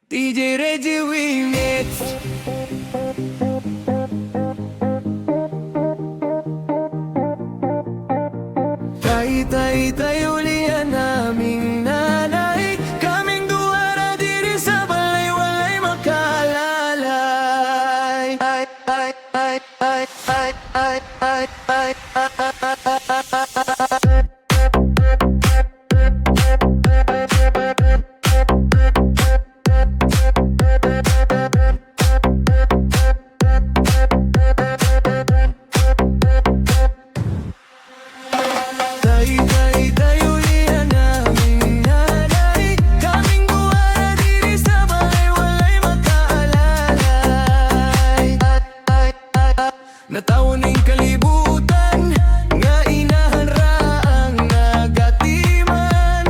DJ Reggie Remix. Tay ulian naming nanay, kaming duwara diri sa balay, walay makaalalay. Tay ulian naming nanay, kaming duwara diri sa balay, walay makaalalay. Natawon ning kalibutan, nga inahan ra ang nagatiman.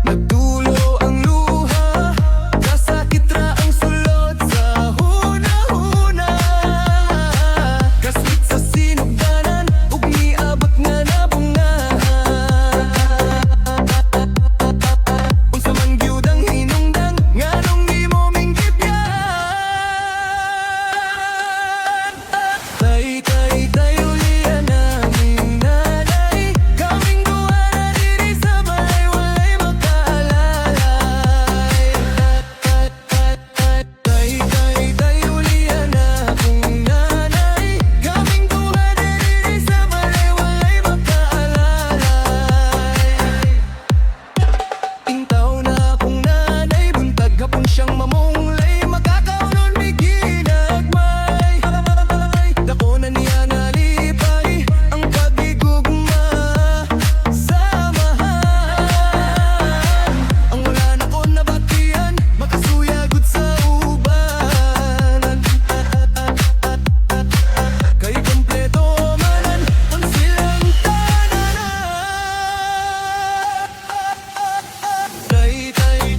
Nagtulo ang luha, kasakit ra ang sulod sa hunahuna. Kaswit sa sinugdanan, ug niabot nga nabungahan. Unsa man gyud ang hinungdan, nganong imo minggipyan. Tay ulian naming nanay, kaming duwara diri sa balay, walay makaalalay. Tay ulian naming nanay, kaming duwara diri sa balay, walay makaalalay. Intaw na akong nanay, buntag hapon siyang mamunglay, makakaunon may ginagmay. Dako na niya nalipay, ang pagigugma samahan. Ang wala na ko nabatian, makasuyagod sa uban. Kay kompleto manan, ang silang tanan.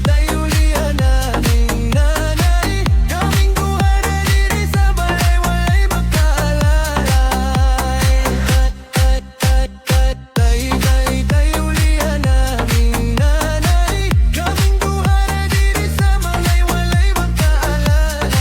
Tay ulian naming nanay, kaming duwara diri sa balay, walay makaalalay. Tay ulian naming nanay, kaming duwara diri sa balay, walay makaalalay.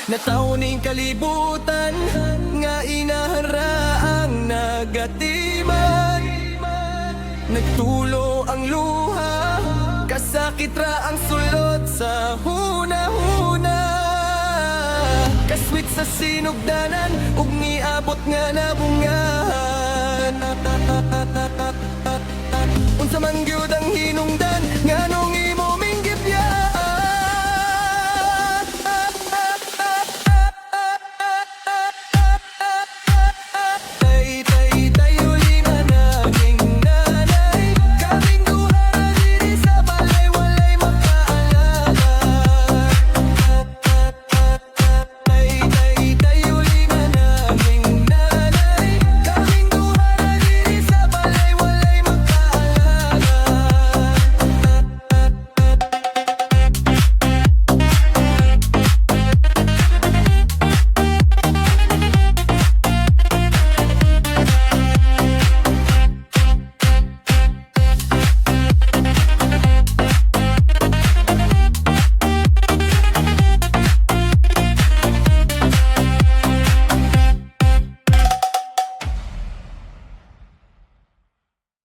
Natawon ning kalibutan, nga inahan ra ang nagatiman. Nagtulo ang luha, kasakit ra ang sulod sa hunahuna. Kaswit sa sinugdanan, ug niabot nga nabungahan. Unsa man gyud ang hinungdan, ngano